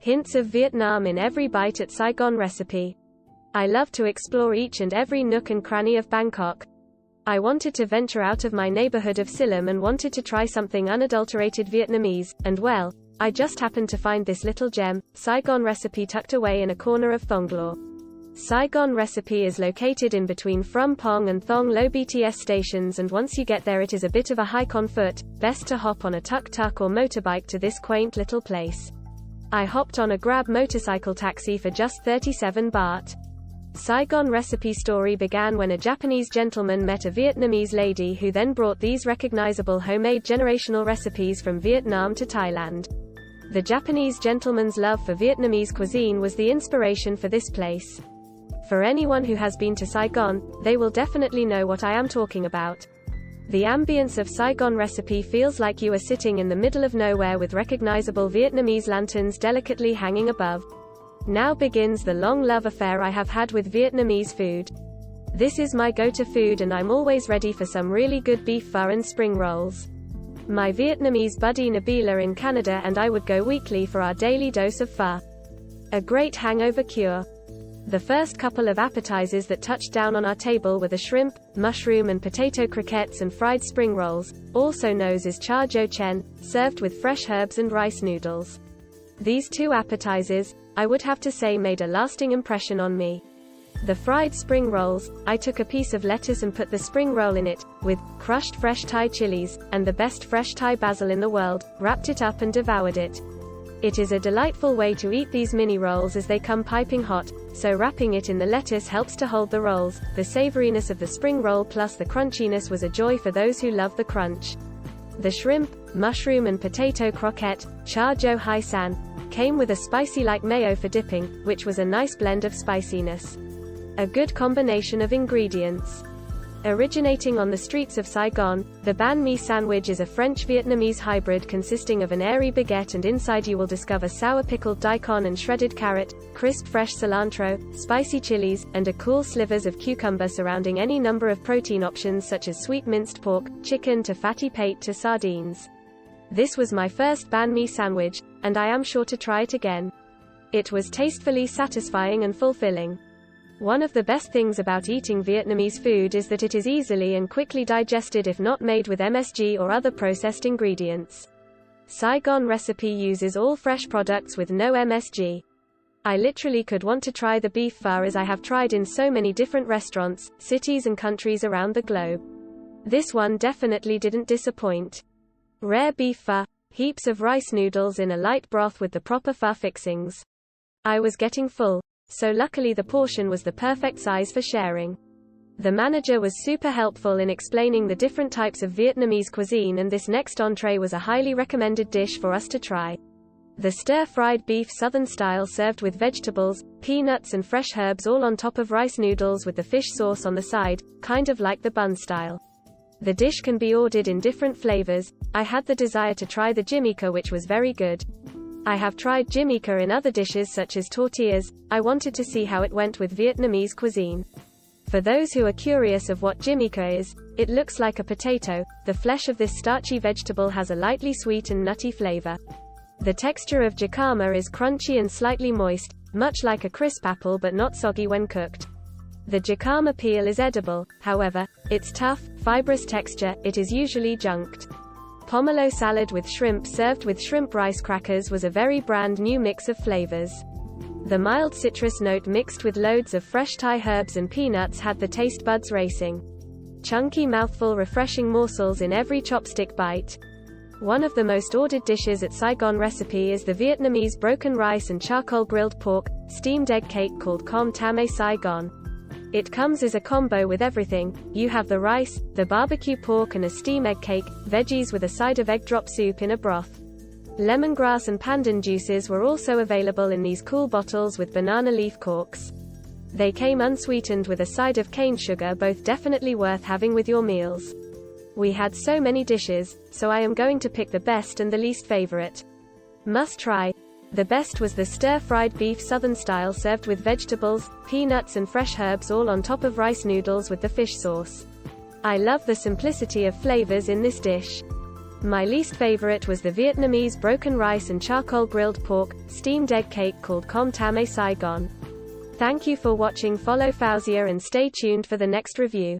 Hints of Vietnam in every bite at Saigon Recipe. I love to explore each and every nook and cranny of Bangkok. I wanted to venture out of my neighborhood of Silom and wanted to try something unadulterated Vietnamese, and well, I just happened to find this little gem, Saigon Recipe, tucked away in a corner of Thonglor. Saigon Recipe is located in between Phrum Pong and Thong Lo BTS stations, and once you get there it is a bit of a hike on foot. Best to hop on a tuk-tuk or motorbike to this quaint little place. I hopped on a Grab motorcycle taxi for just 37 baht. Saigon Recipe story began when a Japanese gentleman met a Vietnamese lady who then brought these recognizable homemade generational recipes from Vietnam to Thailand. The Japanese gentleman's love for Vietnamese cuisine was the inspiration for this place. For anyone who has been to Saigon, they will definitely know what I am talking about. The ambience of Saigon Recipe feels like you are sitting in the middle of nowhere with recognizable Vietnamese lanterns delicately hanging above. Now begins the long love affair I have had with Vietnamese food. This is my go-to food and I'm always ready for some really good beefar and spring rolls. My Vietnamese buddy Nabila in Canada and I would go weekly for our daily dose of pho. A great hangover cure. The first couple of appetizers that touched down on our table were the shrimp, mushroom and potato croquettes and fried spring rolls, also known as cha jo chen, served with fresh herbs and rice noodles. These two appetizers, I would have to say, made a lasting impression on me. The fried spring rolls, I took a piece of lettuce and put the spring roll in it, with crushed fresh Thai chilies, and the best fresh Thai basil in the world, wrapped it up and devoured it. It is a delightful way to eat these mini rolls as they come piping hot, so wrapping it in the lettuce helps to hold the rolls. The savoriness of the spring roll plus the crunchiness was a joy for those who love the crunch. The shrimp, mushroom and potato croquette, cha jo hai san, came with a spicy like mayo for dipping, which was a nice blend of spiciness. A good combination of ingredients. Originating on the streets of Saigon, the banh mi sandwich is a French-Vietnamese hybrid consisting of an airy baguette, and inside you will discover sour pickled daikon and shredded carrot, crisp fresh cilantro, spicy chilies, and a cool slivers of cucumber surrounding any number of protein options such as sweet minced pork, chicken to fatty pate to sardines. This was my first banh mi sandwich, and I am sure to try it again. It was tastefully satisfying and fulfilling. One of the best things about eating Vietnamese food is that it is easily and quickly digested if not made with MSG or other processed ingredients. Saigon Recipe uses all fresh products with no MSG. I literally could want to try the beef pho as I have tried in so many different restaurants, cities and countries around the globe. This one definitely didn't disappoint. Rare beef pho, heaps of rice noodles in a light broth with the proper pho fixings. I was getting full, so luckily the portion was the perfect size for sharing. The manager was super helpful in explaining the different types of Vietnamese cuisine, and this next entree was a highly recommended dish for us to try. The stir-fried beef southern style served with vegetables, peanuts and fresh herbs all on top of rice noodles with the fish sauce on the side, kind of like the bun style. The dish can be ordered in different flavors. I had the desire to try the jimika, which was very good. I have tried jimika in other dishes such as tortillas. I wanted to see how it went with Vietnamese cuisine. For those who are curious of what jimika is, it looks like a potato. The flesh of this starchy vegetable has a lightly sweet and nutty flavor. The texture of jicama is crunchy and slightly moist, much like a crisp apple but not soggy when cooked. The jicama peel is edible, however, its tough, fibrous texture, it is usually junked. Pomelo salad with shrimp served with shrimp rice crackers was a very brand new mix of flavors. The mild citrus note mixed with loads of fresh Thai herbs and peanuts had the taste buds racing. Chunky mouthful, refreshing morsels in every chopstick bite. One of the most ordered dishes at Saigon Recipe is the Vietnamese broken rice and charcoal grilled pork, steamed egg cake called com tam Saigon. It comes as a combo with everything. You have the rice, the barbecue pork and a steam egg cake, veggies with a side of egg drop soup in a broth. Lemongrass and pandan juices were also available in these cool bottles with banana leaf corks. They came unsweetened with a side of cane sugar, both definitely worth having with your meals. We had so many dishes, so I am going to pick the best and the least favorite. Must try. The best was the stir-fried beef southern style served with vegetables, peanuts and fresh herbs all on top of rice noodles with the fish sauce. I love the simplicity of flavors in this dish. My least favorite was the Vietnamese broken rice and charcoal grilled pork, steamed egg cake called Com Tam Saigon. Thank you for watching. Follow Fauzia and stay tuned for the next review.